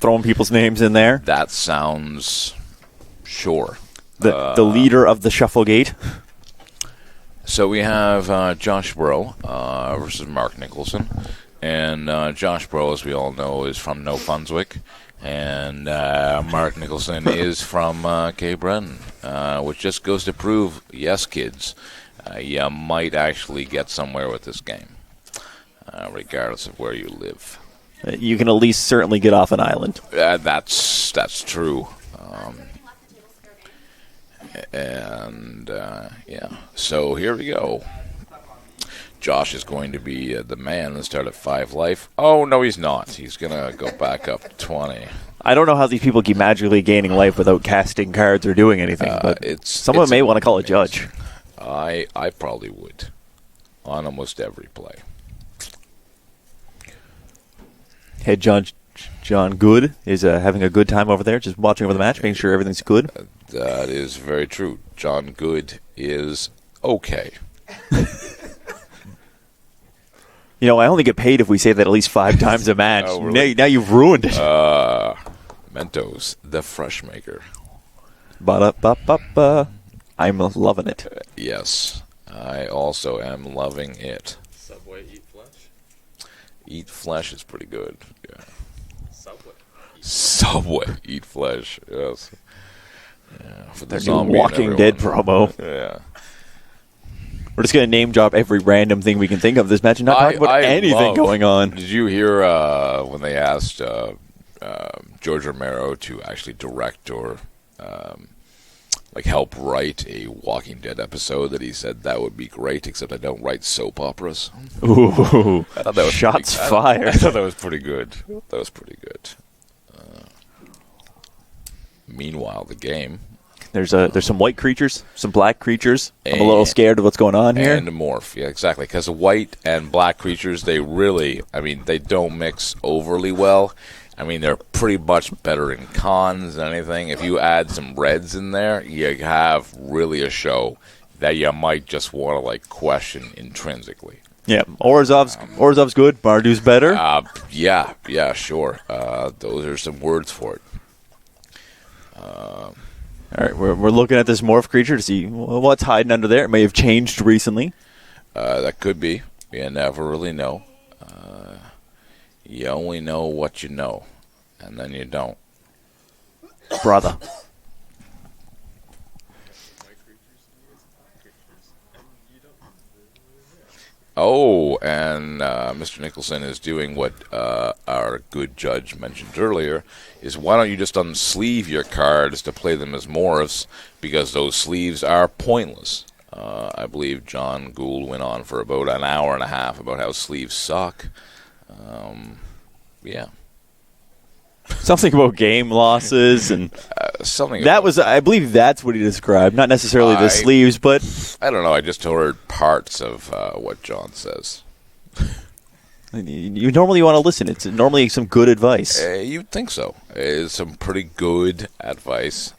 throwing people's names in there. That sounds sure. The leader of the Shufflegate. So we have Josh Bro versus Mark Nicholson. And Josh Bro, as we all know, is from New Brunswick. And Mark Nicholson is from Cape Breton, which just goes to prove, yes, kids, you might actually get somewhere with this game, regardless of where you live. You can at least certainly get off an island. That's true. So here we go. Josh is going to be the man and start at 5 life. Oh, no, he's not. He's going to go back up to 20. I don't know how these people keep magically gaining life without casting cards or doing anything, but someone may want to call a judge. I probably would on almost every play. Hey, John Good is having a good time over there, just watching over the match, making sure everything's good. That is very true. John Good is okay. You know, I only get paid if we say that at least 5 times a match. Oh, really? Now you've ruined it. Mentos, the fresh maker. Ba-da-ba-ba-ba. I'm loving it. Yes, I also am loving it. Subway, eat flesh. Eat flesh is pretty good. Yeah. Subway. Eat flesh. Yes. Yeah, for the Their new zombie Walking Dead promo. Yeah. We're just going to name drop every random thing we can think of this match and not talk about anything going on. Did you hear when they asked George Romero to actually direct or help write a Walking Dead episode, that he said that would be great, except I don't write soap operas? Ooh, I thought that was shots fired. I thought that was pretty good. Meanwhile, the game. There's some white creatures, some black creatures. I'm a little scared of what's going on here. And a morph, yeah, exactly. Because the white and black creatures, they don't mix overly well. I mean, they're pretty much better in cons than anything. If you add some reds in there, you have really a show that you might just want to question intrinsically. Yeah, Orzhov's good. Bardew's better. Yeah, sure. Those are some words for it. All right, we're looking at this morph creature to see what's hiding under there. It may have changed recently. That could be. You never really know. You only know what you know, and then you don't. Brother. Oh, and Mr. Nicholson is doing what our good judge mentioned earlier, is why don't you just unsleeve your cards to play them as morphs, because those sleeves are pointless. I believe John Gould went on for about an hour and a half about how sleeves suck. Yeah. Something about game losses and something. That was, I believe, that's what he described. Not necessarily the sleeves, but I don't know. I just heard parts of what John says. You normally want to listen. It's normally some good advice. You'd think so. It's some pretty good advice.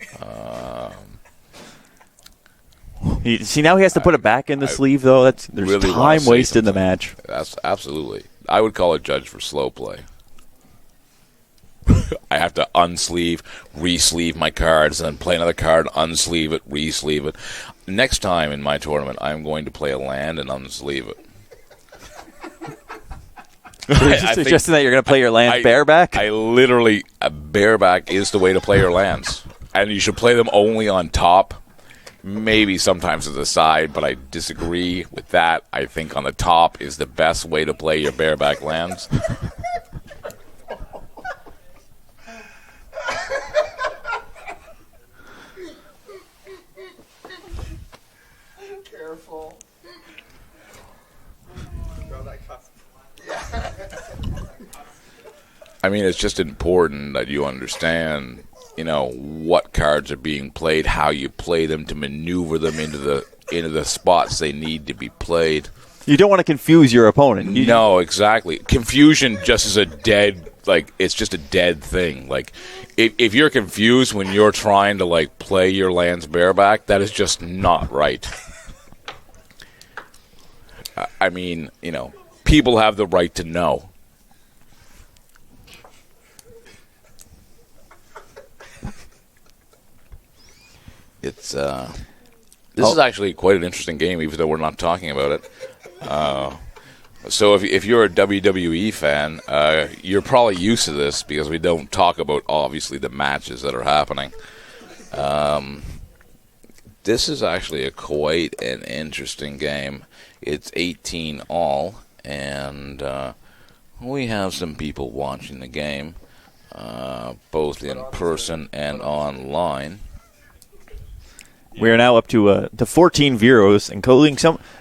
See, now he has to put it back in the sleeve, though. There's really time wasted in the match. That's absolutely. I would call a judge for slow play. I have to unsleeve, re-sleeve my cards, and then play another card, unsleeve it, re-sleeve it. Next time in my tournament, I'm going to play a land and unsleeve it. You're suggesting that you're going to play your lands bareback? I literally, bareback is the way to play your lands. And you should play them only on top. Maybe sometimes to the side, but I disagree with that. I think on the top is the best way to play your bareback lands. Careful. I mean, it's just important that you understand, what cards are being played, how you play them to maneuver them into the spots they need to be played. You don't want to confuse your opponent. No, exactly. Confusion just is it's just a dead thing. If you're confused when you're trying to play your lands bareback, that is just not right. I mean, people have the right to know. It's this is actually quite an interesting game, even though we're not talking about it. So if you're a WWE fan, you're probably used to this because we don't talk about, obviously, the matches that are happening. This is actually quite an interesting game. It's 18 all, and we have some people watching the game, both in person and online. We are now up to 14 viewers, including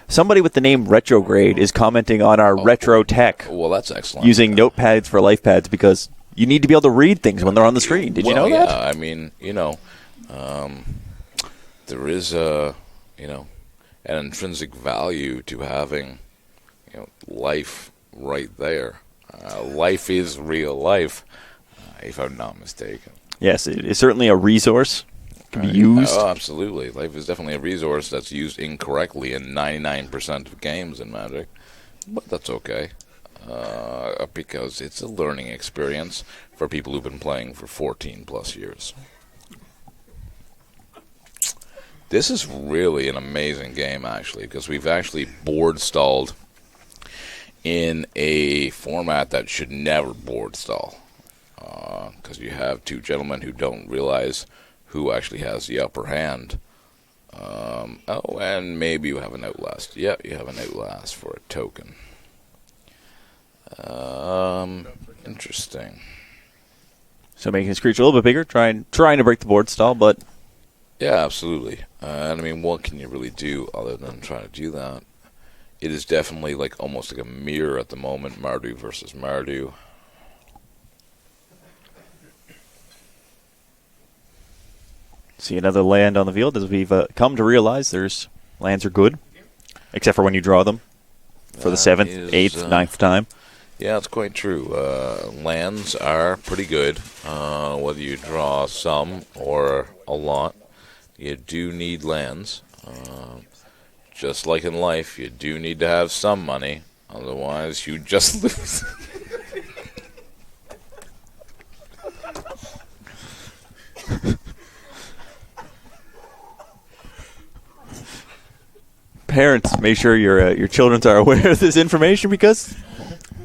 somebody with the name Retrograde is commenting on our retro tech. Well, that's excellent. Using notepads for life pads because you need to be able to read things when they're on the screen. Did you know that? Yeah, I mean, there is an intrinsic value to having, life right there. Life is real life, if I'm not mistaken. Yes, it is certainly a resource. Can be used. Oh, absolutely. Life is definitely a resource that's used incorrectly in 99% of games in Magic. But that's okay. Because it's a learning experience for people who've been playing for 14 plus years. This is really an amazing game, actually, because we've actually board stalled in a format that should never board stall. Because you have two gentlemen who don't realize who actually has the upper hand. And maybe you have an Outlast. Yeah, you have an Outlast for a token. Interesting. So making this creature a little bit bigger, trying to break the board stall, but... Yeah, absolutely. And I mean, what can you really do other than try to do that? It is definitely almost like a mirror at the moment, Mardu versus Mardu. See another land on the field as we've come to realize lands are good, except for when you draw them for the 7th, 8th, 9th time. Yeah, it's quite true. Lands are pretty good, whether you draw some or a lot. You do need lands. Just like in life, you do need to have some money, otherwise you just lose. Parents, make sure your children are aware of this information because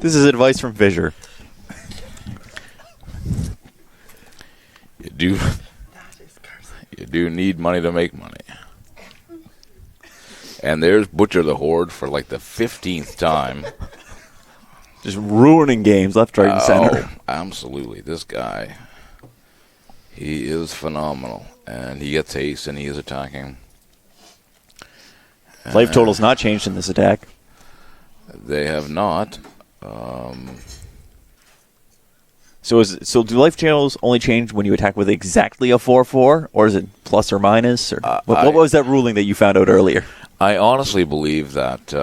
this is advice from Fisher. You do need money to make money. And there's Butcher the Horde for the 15th time. Just ruining games left, right, and center. Oh, absolutely. This guy, he is phenomenal. And he gets haste and he is attacking. Life total's not changed in this attack. They have not. So do life totals only change when you attack with exactly a 4/4, or is it plus or minus? Or what was that ruling that you found out earlier? I honestly believe that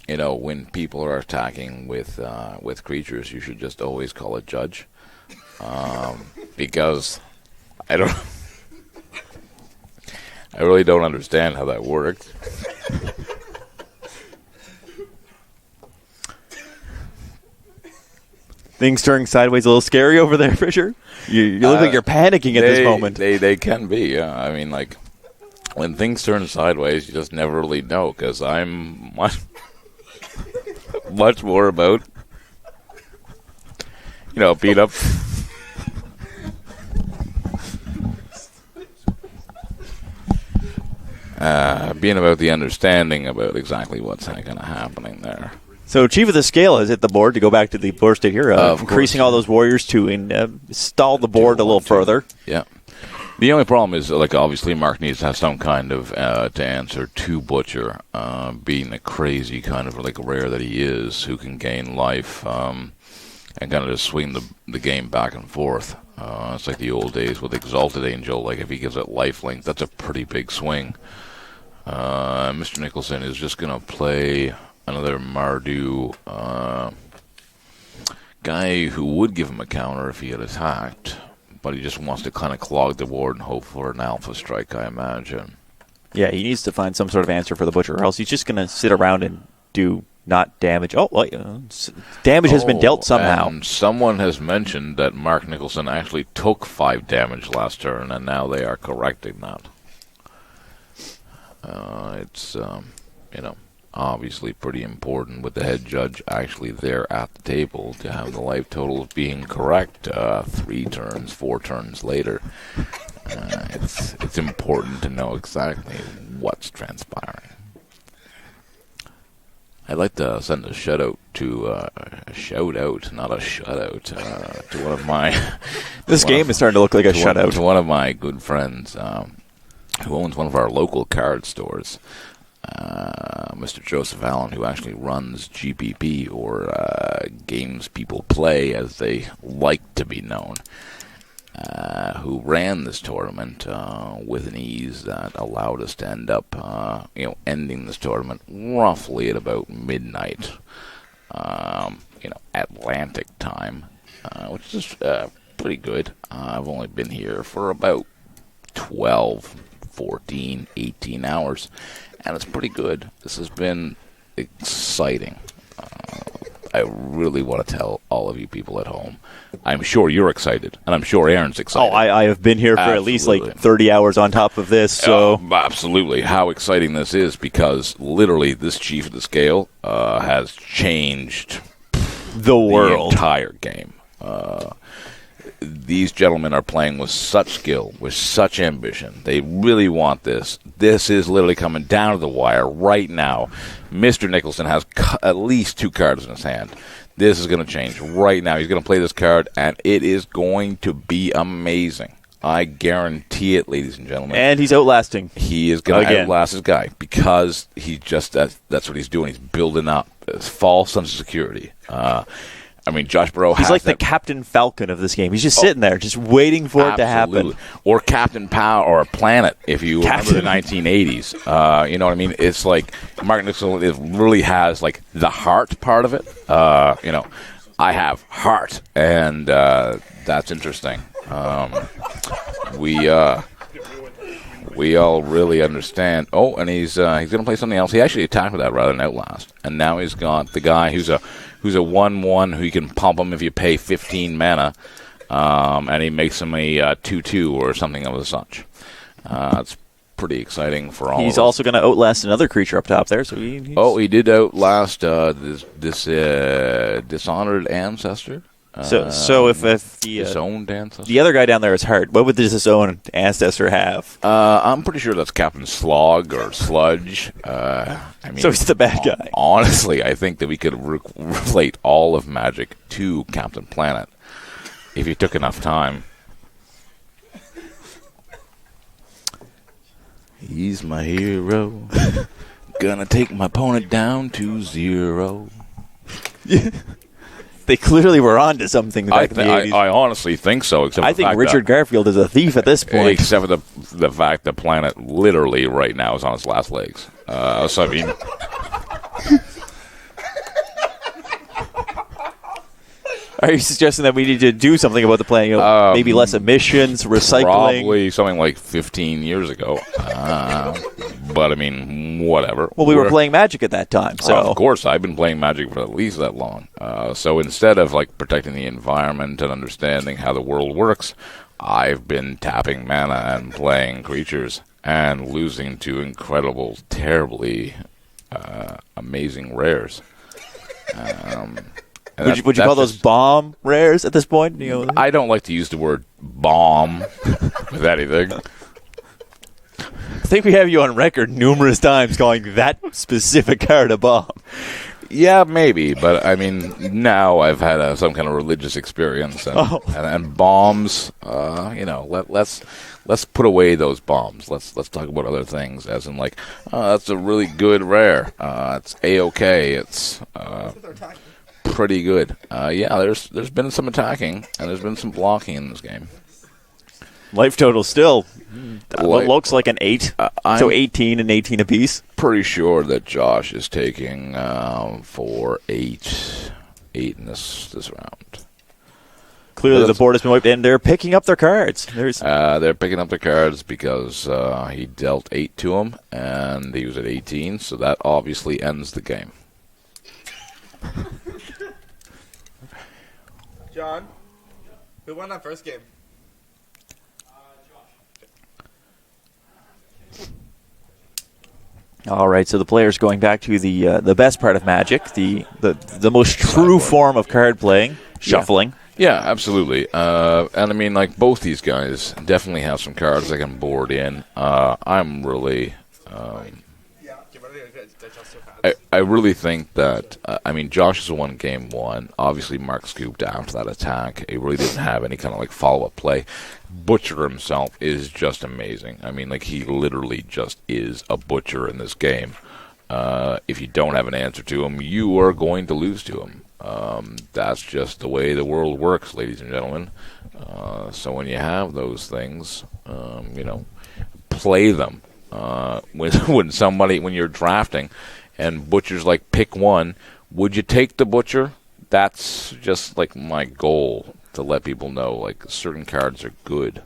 when people are attacking with creatures, you should just always call a judge, because I really don't understand how that worked. Things turning sideways a little scary over there, Fisher. You look like you're panicking at this moment. They can be, yeah. I mean, when things turn sideways, you just never really know, because I'm much more about, beat up. Being about the understanding about exactly what's kind of happening there. So Chief of the Scale has hit the board, to go back to the board state here, increasing all those warriors to stall the board a little further. Yeah. The only problem is, obviously Mark needs to have some kind of to answer to Butcher, being the crazy kind of rare that he is, who can gain life and kind of just swing the game back and forth. It's like the old days with Exalted Angel. If he gives it lifelink, that's a pretty big swing. Mr. Nicholson is just going to play another Mardu guy who would give him a counter if he had attacked, but he just wants to kind of clog the board and hope for an alpha strike, I imagine. Yeah, he needs to find some sort of answer for the Butcher, or else he's just going to sit around and do not damage. Damage has been dealt somehow. And someone has mentioned that Mark Nicholson actually took 5 damage last turn, and now they are correcting that. It's obviously pretty important with the head judge actually there at the table to have the life totals being correct 3 turns, 4 turns later. It's important to know exactly what's transpiring. I'd like to send a shout out, not a shutout, to one of my. This game is starting to look like a shutout. To one of my good friends who owns one of our local card stores, Mr. Joseph Allen, who actually runs GPP, or Games People Play, as they like to be known. Who ran this tournament with an ease that allowed us to end up, ending this tournament roughly at about midnight, Atlantic time, which is pretty good. I've only been here for about 12, 14, 18 hours, and it's pretty good. This has been exciting. I really want to tell all of you people at home. I'm sure you're excited, and I'm sure Aaron's excited. Oh, I have been here for at least like 30 hours on top of this. So absolutely, how exciting this is, because literally this Chief of the Scale has changed the world, the entire game. These gentlemen are playing with such skill, with such ambition. They really want this. This is literally coming down to the wire right now. Mr. Nicholson has at least 2 cards in his hand. This is going to change right now. He's going to play this card, and it is going to be amazing. I guarantee it, ladies and gentlemen. And he's outlasting. He is going to outlast his guy, because he just that's what he's doing. He's building up this false sense of security. Josh Burrow He's like the Captain Falcon of this game. He's just sitting there, just waiting for it to happen. Or Captain Power, or Planet, if you remember the 1980s. You know what I mean? It's like Mark Nicholson, it really has like the heart part of it. I have heart, and that's interesting. We all really understand. Oh, and he's going to play something else. He actually attacked with that rather than Outlast, and now he's got the guy who's a 1/1 who you can pump him if you pay 15 mana, and he makes him a 2/2 or something of the such. It's pretty exciting for all. He's of us. Also going to outlast another creature up top there. So he did outlast this dishonored ancestor. So if disowned ancestor, the other guy down there is hurt, what would the disowned ancestor have? I'm pretty sure that's Captain Slog or Sludge. So he's the bad guy. Honestly, I think that we could relate all of Magic to Captain Planet if you took enough time. He's my hero. Gonna take my opponent down to 0. They clearly were on to something back in the 80s. I honestly think so. I think Richard Garfield is a thief at this point. Except for the fact that Planet literally right now is on its last legs. So, I mean... Are you suggesting that we need to do something about the playing? Maybe less emissions, recycling? Probably something like 15 years ago. But, I mean, whatever. Well, we were playing Magic at that time. So of course, I've been playing Magic for at least that long. So instead of like protecting the environment and understanding how the world works, I've been tapping mana and playing creatures and losing to incredible, terribly amazing rares. Would you call those bomb rares at this point? I don't like to use the word bomb with anything. I think we have you on record numerous times calling that specific card a bomb. Yeah, maybe, but I mean, now I've had some kind of religious experience, and bombs. Let's put away those bombs. Let's talk about other things, as in like, that's a really good rare. It's A-OK. It's pretty good. There's been some attacking and there's been some blocking in this game. Life total still looks like an 8. So 18 and 18 apiece. Pretty sure that Josh is taking for 8 in this round. Clearly the board has been wiped, and they're picking up their cards. They're picking up their cards because he dealt 8 to him, and he was at 18, so that obviously ends the game. John, who won that first game? All right, so the players going back to the best part of Magic, the most true form of card playing, shuffling. Yeah, absolutely. And I mean, like, both these guys definitely have some cards they can board in. I'm really... I really think that, I mean, Josh has won game one. Obviously, Mark scooped after that attack. He really didn't have any kind of, like, follow-up play. Butcher himself is just amazing. I mean, like, he literally just is a butcher in this game. If you don't have an answer to him, you are going to lose to him. That's just the way the world works, ladies and gentlemen. So when you have those things, play them. When you're drafting and Butcher's like, pick one, would you take the Butcher? That's just like my goal, to let people know like certain cards are good.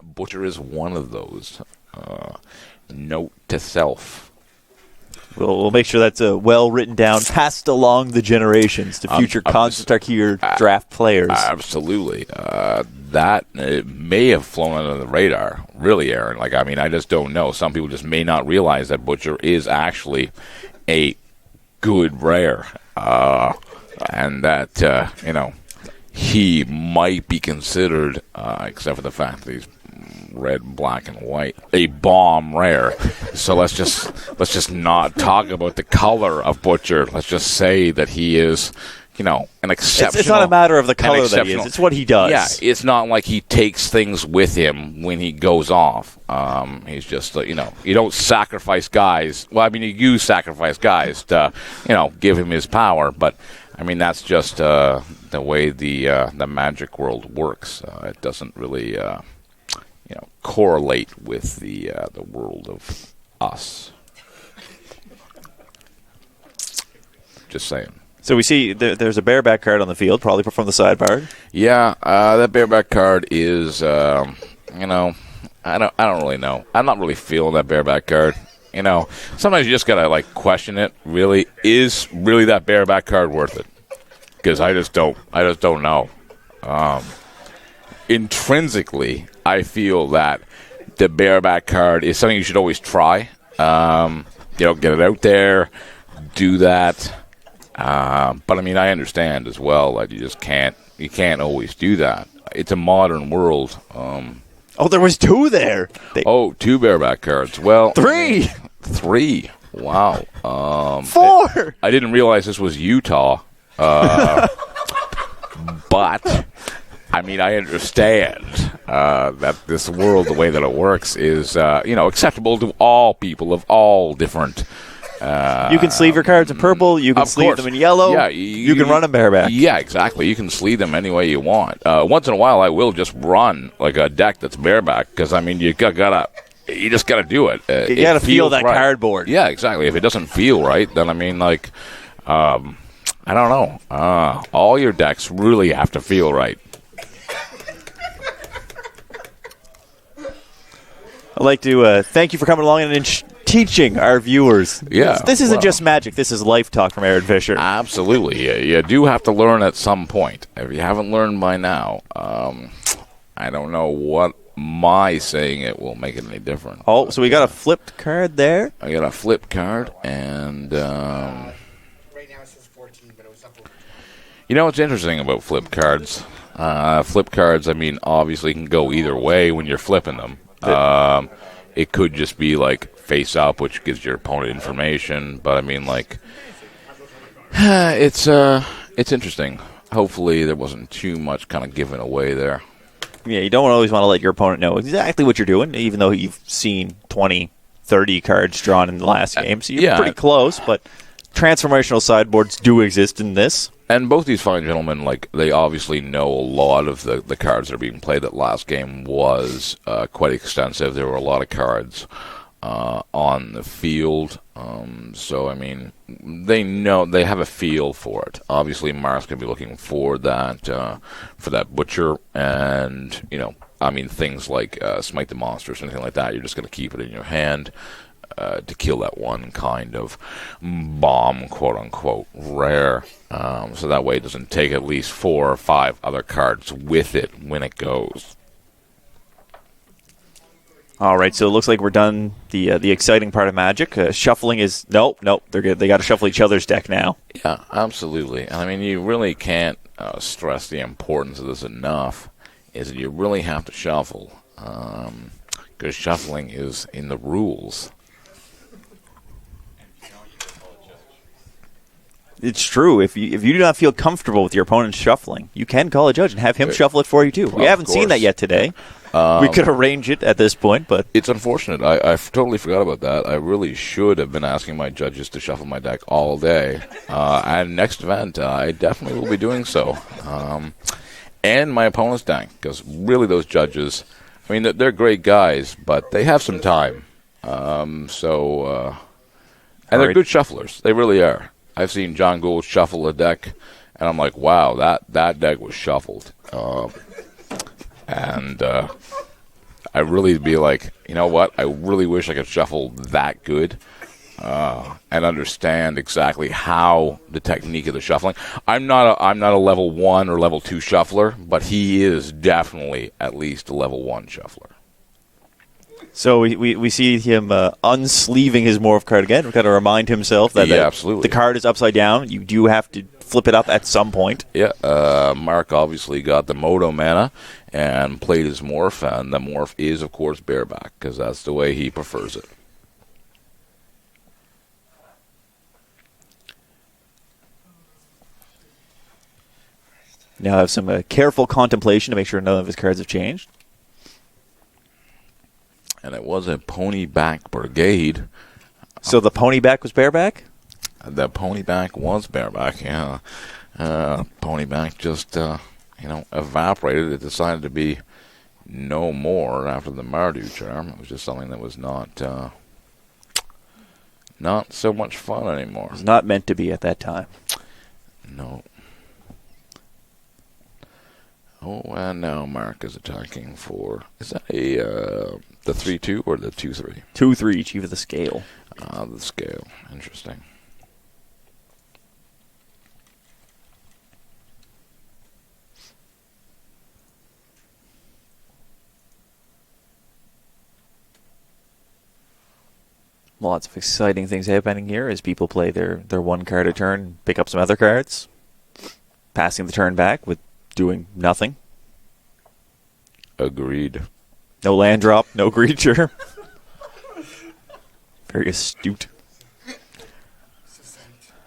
Butcher is one of those. Note to self. We'll make sure that's well written down, passed along the generations to future Constructor draft players. Absolutely. That it may have flown under the radar, really, Aaron. Like, I mean, I just don't know. Some people just may not realize that Butcher is actually a good rare. And that, he might be considered, except for the fact that he's red, black, and white, a bomb rare. So let's just not talk about the color of Butcher. Let's just say that he is, an exceptional. It's not a matter of the color that he is. It's what he does. Yeah, it's not like he takes things with him when he goes off. He's just, you don't sacrifice guys. Well, I mean, you sacrifice guys to, give him his power, but I mean, that's just the way the Magic world works. It doesn't really correlate with the world of us. Just saying. So we see there's a bareback card on the field, probably from the sidebar. Yeah, that bareback card is, I don't really know. I'm not really feeling that bareback card. Sometimes you just gotta question it. Really, is really that bareback card worth it? Because I just don't know. Intrinsically, I feel that the bareback card is something you should always try. Get it out there, do that. But I mean, I understand as well that you can't always do that. It's a modern world. There was two there. Two bareback cards. Well, three. Wow. 4. I didn't realize this was Utah. But I mean, I understand that this world, the way that it works, is acceptable to all people of all different. You can sleeve your cards in purple. You can sleeve them in yellow. Yeah, you can run them bareback. Yeah, exactly. You can sleeve them any way you want. Once in a while, I will just run like a deck that's bareback because I mean you just gotta do it. You gotta feel that right. Cardboard. Yeah, exactly. If it doesn't feel right, then I mean I don't know. All your decks really have to feel right. I'd like to thank you for coming along and teaching our viewers. Yeah, this isn't just Magic. This is life talk from Aaron Fisher. Absolutely. You do have to learn at some point. If you haven't learned by now, I don't know what my saying it will make it any different. Oh, so we got a flipped card there? I got a flipped card, and right now it says 14, but it was up. What's interesting about flip cards? Flip cards, I mean, obviously can go either way when you're flipping them. It could just be like face up, which gives your opponent information. But I mean, it's interesting. Hopefully, there wasn't too much kind of given away there. Yeah, you don't always want to let your opponent know exactly what you're doing, even though you've seen 20, 30 cards drawn in the last game. So you're pretty close, but transformational sideboards do exist in this. And both these fine gentlemen, they obviously know a lot of the cards that are being played. That last game was quite extensive. There were a lot of cards on the field. So, I mean, they know, they have a feel for it. Obviously, Mark's going to be looking for that Butcher. And, I mean, things like Smite the Monsters, anything like that, you're just going to keep it in your hand to kill that one kind of bomb, quote-unquote, rare. So that way it doesn't take at least 4 or 5 other cards with it when it goes. All right, so it looks like we're done the exciting part of Magic. Shuffling is nope. They're good. They got to shuffle each other's deck now. Yeah, absolutely. I mean, you really can't stress the importance of this enough. Is that you really have to shuffle because shuffling is in the rules. It's true. If you do not feel comfortable with your opponent's shuffling, you can call a judge and have him shuffle it for you too. We haven't seen that yet today. We could arrange it at this point, but it's unfortunate. I totally forgot about that. I really should have been asking my judges to shuffle my deck all day. And next event, I definitely will be doing so. And my opponent's deck, because really those judges, I mean, they're great guys, but they have some time. And they're good shufflers. They really are. I've seen John Gould shuffle a deck, and I'm like, wow, that deck was shuffled. I really be like, you know what? I really wish I could shuffle that good and understand exactly how the technique of the shuffling. I'm not a level 1 or level 2 shuffler, but he is definitely at least a level 1 shuffler. So we see him unsleeving his Morph card again. We've got to remind himself that absolutely. The card is upside down. You do have to flip it up at some point. Yeah, Mark obviously got the Moto mana and played his Morph, and the Morph is, of course, bareback, because that's the way he prefers it. Now have some careful contemplation to make sure none of his cards have changed. And it was a ponyback brigade. So the ponyback was bareback? The ponyback was bareback, yeah. Ponyback just, evaporated. It decided to be no more after the Mardu charm. It was just something that was not so much fun anymore. It was not meant to be at that time. No. Oh, and now Mark is attacking for... Is that the 3-2 or the 2-3? 2-3, Chief of the Scale. The scale. Interesting. Lots of exciting things happening here as people play their one card a turn, pick up some other cards, passing the turn back with doing nothing. Agreed. No land drop, no creature. Very astute.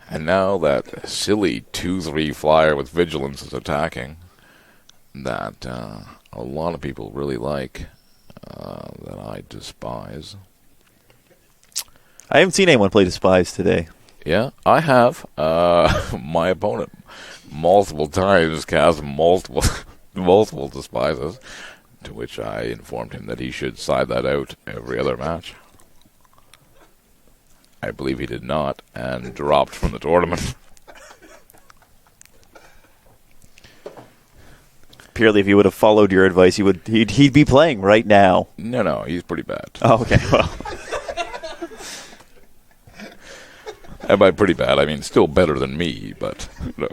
And now that silly 2-3 flyer with Vigilance is attacking, that a lot of people really like, that I despise. I haven't seen anyone play Despise today. Yeah, I have. My opponent multiple times cast multiple Despises, to which I informed him that he should side that out every other match. I believe he did not, and dropped from the tournament. Purely, if he would have followed your advice, he'd be playing right now. No, he's pretty bad. Oh, okay, well. And by pretty bad, I mean still better than me, but no.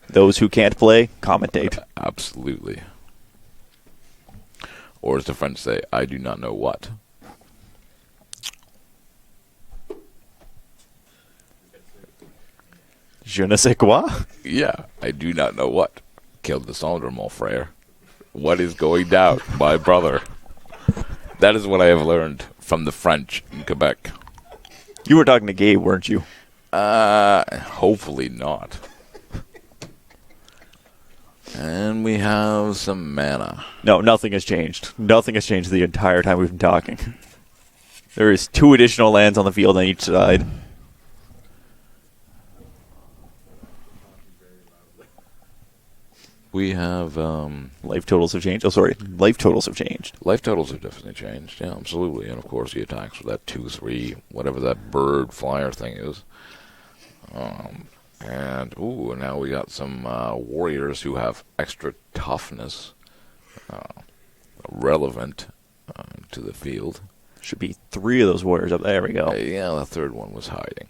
Those who can't play, commentate. Absolutely. Or as the French say, I do not know what. Je ne sais quoi? Yeah, I do not know what. Killed the Sandra, mon frère. What is going down, my brother? That is what I have learned from the French in Quebec. You were talking to Gabe, weren't you? Hopefully not. And we have some mana. No, nothing has changed. Nothing has changed the entire time we've been talking. There is 2 additional lands on the field on each side. We have... Life totals have changed. Oh, sorry. Life totals have changed. Life totals have definitely changed. Yeah, absolutely. And, of course, he attacks with that 2-3, whatever that bird flyer thing is. And now we got some warriors who have extra toughness relevant to the field. Should be 3 of those warriors up there. We go. Yeah, the third one was hiding.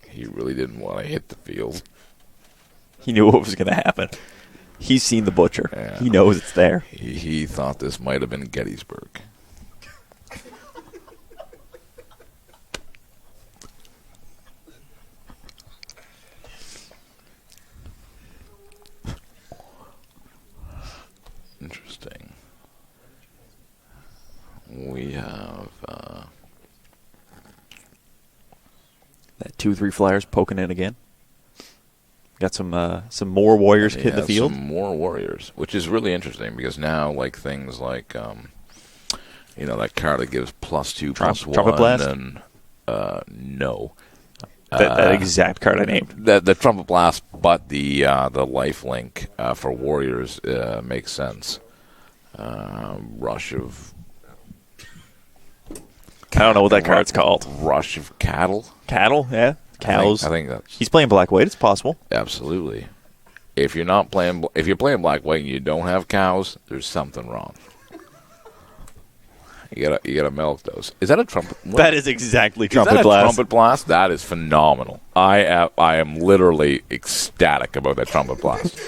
He really didn't want to hit the field. He knew what was going to happen. He's seen the butcher. Yeah. He knows it's there. He thought this might have been Gettysburg. Interesting. We have that 2-3 flyers poking in again. Got some more warriors hitting the field. Some more warriors, which is really interesting because now, like things like that card that gives +2, +1, Trumpet Blast? and no. That exact card I named. The Trumpet Blast, but the lifelink for warriors makes sense. Rush of... I don't know what that card's called. Rush of Cattle? Cattle, yeah. Cows. I think that's... He's playing black-white. It's possible. Absolutely. If you're playing black-white and you don't have cows, there's something wrong. You gotta milk those. Is that a trumpet? That is exactly Trumpet Trumpet Blast. Trumpet Blast? That is phenomenal. I am literally ecstatic about that Trumpet Blast.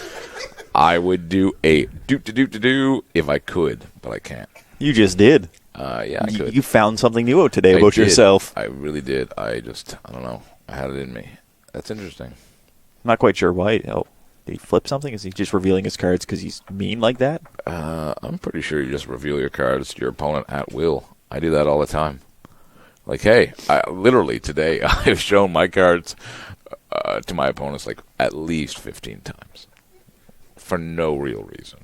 I would do a do if I could, but I can't. You just did. Yeah, I could. You found something new out today about yourself. I really did. I don't know. I had it in me. That's interesting. I'm not quite sure why. Oh, did he flip something? Is he just revealing his cards because he's mean like that? I'm pretty sure you just reveal your cards to your opponent at will. I do that all the time. Like, hey, literally today I've shown my cards to my opponents like at least 15 times for no real reason.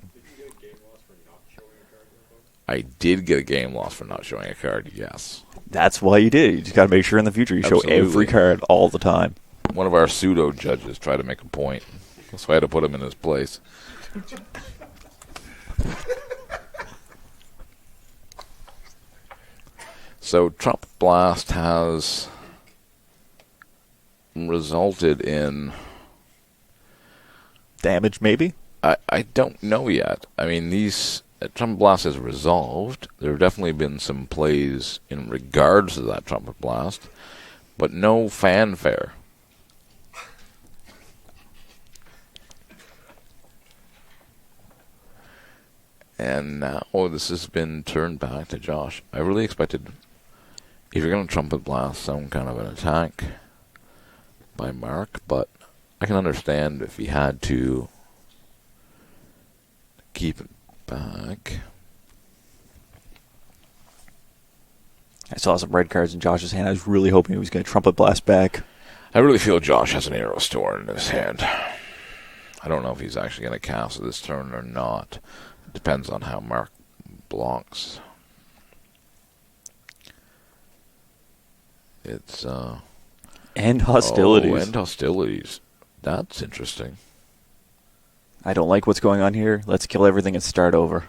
I did get a game loss for not showing a card, yes. That's why you did. You just got to make sure in the future you show every card all the time. One of our pseudo judges tried to make a point. That's why I had to put him in his place. So Trumpet Blast has resulted in... damage, maybe? I don't know yet. I mean, these... Trumpet Blast has resolved. There have definitely been some plays in regards to that Trumpet Blast, but no fanfare. And now this has been turned back to Josh. I really expected, if you're going to Trumpet Blast, some kind of an attack by Mark, but I can understand if he had to keep it back. I saw some red cards in Josh's hand. I was really hoping he was going to Trumpet Blast back. I really feel Josh has an arrow store in his hand. I don't know if he's actually going to cast it this turn or not. It depends on how Mark blocks. It's End hostilities. Oh, end hostilities. That's interesting. I don't like what's going on here. Let's kill everything and start over.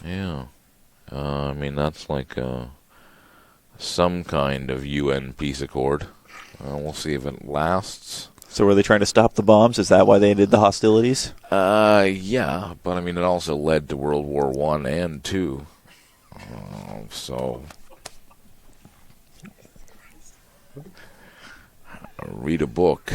Yeah. I mean, that's like some kind of UN peace accord. We'll see if it lasts. So were they trying to stop the bombs? Is that why they ended the hostilities? Yeah, but I mean, it also led to World War I and II. So... read a book.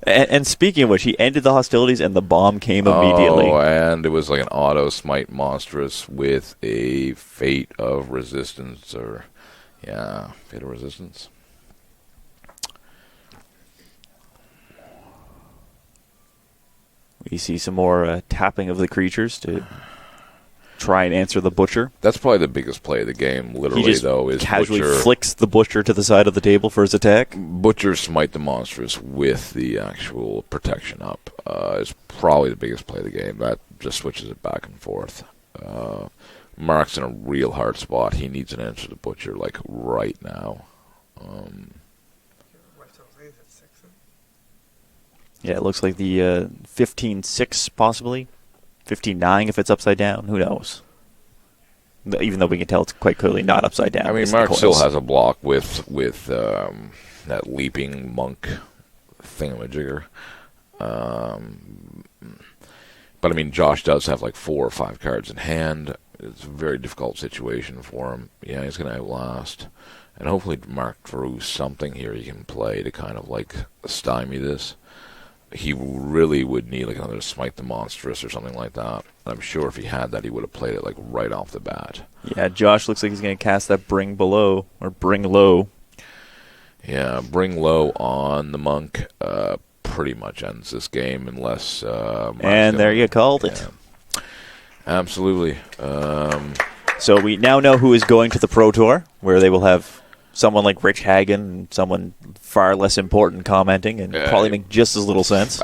And speaking of which, he ended the hostilities and the bomb came immediately. Oh, and it was like an auto smite monstrous with a fate of resistance, or fate of resistance. We see some more tapping of the creatures to try and answer the butcher. That's probably the biggest play of the game, literally, he just though, is casually Butcher flicks the butcher to the side of the table for his attack. Butcher smite the monstrous with the actual protection up. Is probably the biggest play of the game. That just switches it back and forth. Mark's in a real hard spot. He needs an answer to the butcher, like, right now. Yeah, it looks like the 15-6 possibly. 15-9 if it's upside down. Who knows? Even though we can tell it's quite clearly not upside down. I mean, Mark still has a block with that leaping monk thingamajigger. But I mean, Josh does have like 4 or 5 cards in hand. It's a very difficult situation for him. Yeah, he's going to outlast. And hopefully Mark drew something here he can play to kind of like stymie this. he really would need like another Smite the Monstrous or something like that. I'm sure if he had that, he would have played it like right off the bat. Yeah, Josh looks like he's going to cast that Bring Below, or Bring Low. Yeah, Bring Low on the Monk pretty much ends this game unless... and there you called it. Absolutely. So we now know who is going to the Pro Tour, where they will have someone like Rich Hagen and someone far less important commenting and probably make just as little sense.